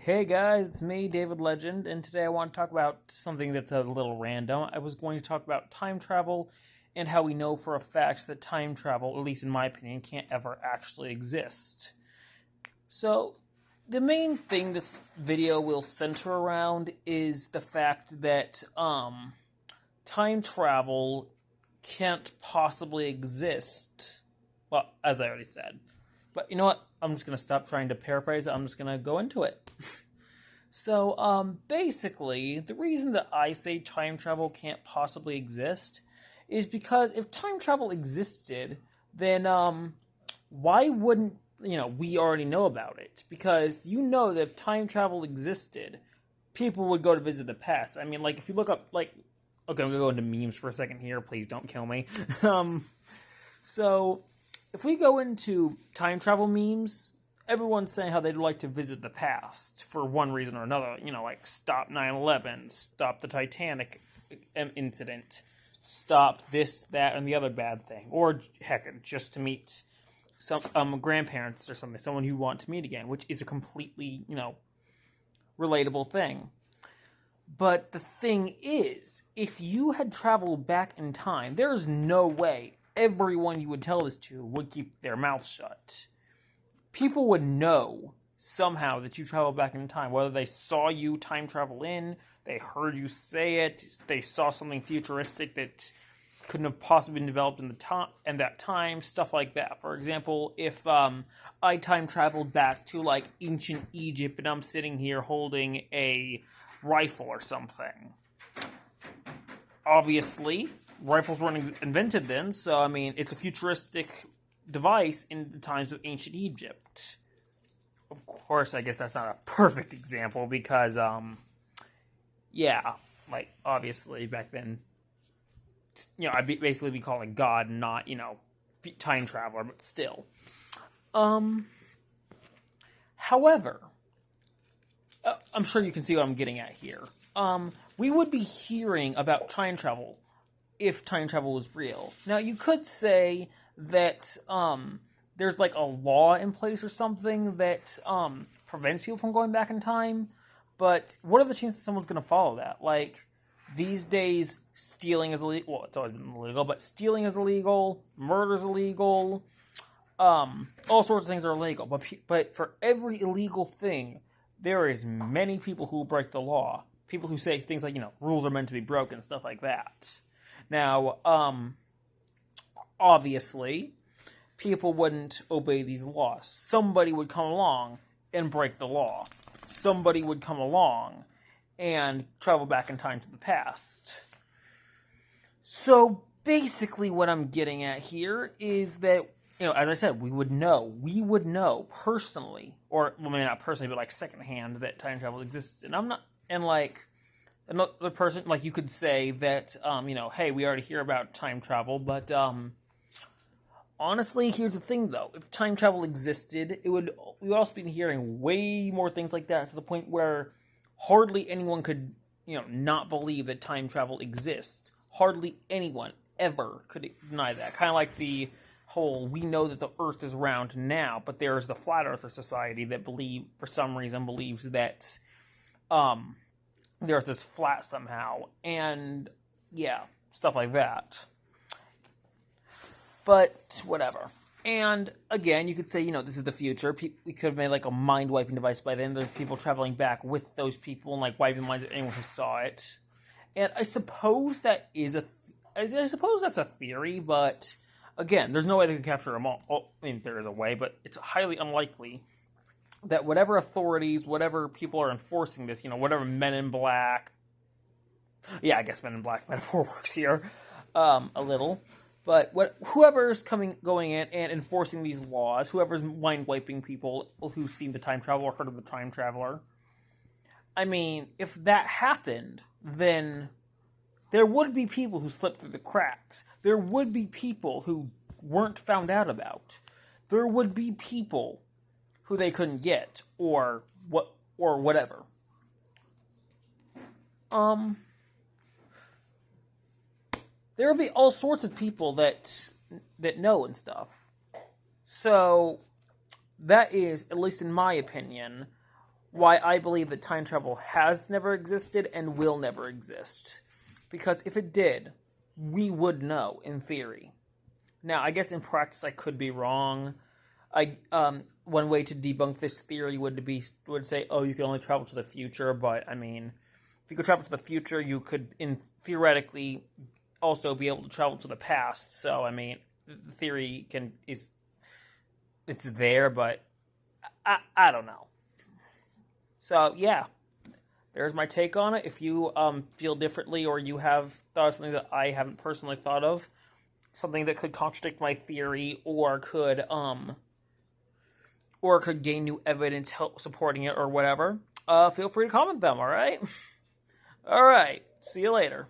Hey guys, it's me, David Legend, and today I want to talk about something that's a little random. I was going to talk about time travel and how we know for a fact that time travel, at least in my opinion, can't ever actually exist. So, the main thing this video will center around is the fact that time travel can't possibly exist. Well, as I already said. But you know what? I'm just going to stop trying to paraphrase it. I'm just going to go into it. So, basically, the reason that I say time travel can't possibly exist is because if time travel existed, then, why wouldn't, we already know about it? Because you know that if time travel existed, people would go to visit the past. I mean, like, if you look up, like, okay, I'm gonna go into memes for a second here. Please don't kill me. So, if we go into time travel memes, everyone's saying how they'd like to visit the past for one reason or another. Like stop 9/11, stop the Titanic incident, stop this, that, and the other bad thing. Or, heck, just to meet some grandparents or something, someone you want to meet again, which is a completely, relatable thing. But the thing is, if you had traveled back in time, there's no way everyone you would tell this to would keep their mouth shut. People would know somehow that you traveled back in time, whether they saw you time travel in, they heard you say it, they saw something futuristic that couldn't have possibly been developed in that time, stuff like that. For example, if I time traveled back to like ancient Egypt and I'm sitting here holding a rifle or something, obviously rifles weren't invented then, so I mean it's a futuristic device in the times of ancient Egypt. Of course, I guess that's not a perfect example because, like obviously back then, I'd basically be calling God, not time traveler, but still. However, I'm sure you can see what I'm getting at here. We would be hearing about time travel if time travel was real. Now, you could say that there's like a law in place or something that prevents people from going back in time, but what are the chances someone's going to follow that? Like, these days, stealing is illegal. Well, it's always been illegal, but stealing is illegal, murder is illegal, all sorts of things are illegal. But for every illegal thing, there is many people who break the law. People who say things like, rules are meant to be broken, stuff like that. Now, obviously, people wouldn't obey these laws. Somebody would come along and break the law. Somebody would come along and travel back in time to the past. So, basically what I'm getting at here is that, as I said, we would know personally, or, well, maybe not personally, but like secondhand, that time travel exists. And like, another person, like, you could say that, hey, we already hear about time travel, but, honestly, here's the thing, though. If time travel existed, we would also be hearing way more things like that, to the point where hardly anyone could, not believe that time travel exists. Hardly anyone ever could deny that. Kind of like the whole, we know that the Earth is round now, but there's the Flat Earther Society that for some reason, believes that, the Earth is flat somehow, and yeah, stuff like that. But whatever. And again, you could say, this is the future. We could have made like a mind-wiping device by then. There's people traveling back with those people and like wiping the minds of anyone who saw it. And I suppose I suppose that's a theory, but again, there's no way they can capture them all. Oh, I mean, there is a way, but it's highly unlikely that whatever authorities, whatever people are enforcing this, whatever Men in Black, yeah, I guess Men in Black metaphor works here, a little, but whoever's going in and enforcing these laws, whoever's mind-wiping people who've seen the time travel or heard of the time traveler, I mean, if that happened, then there would be people who slipped through the cracks. There would be people who weren't found out about. There would be people who they couldn't get, or whatever. There would be all sorts of people that know and stuff. So that is, at least in my opinion, why I believe that time travel has never existed and will never exist. Because if it did, we would know, in theory. Now, I guess in practice I could be wrong. One way to debunk this theory would say, oh, you can only travel to the future, but I mean, if you could travel to the future, you could theoretically also be able to travel to the past. So I mean, the theory it's there, but I don't know. So yeah, there's my take on it. If you feel differently, or you have thought of something that I haven't personally thought of, something that could contradict my theory, or could gain new evidence help supporting it, or whatever, feel free to comment them. All right. All right. See you later.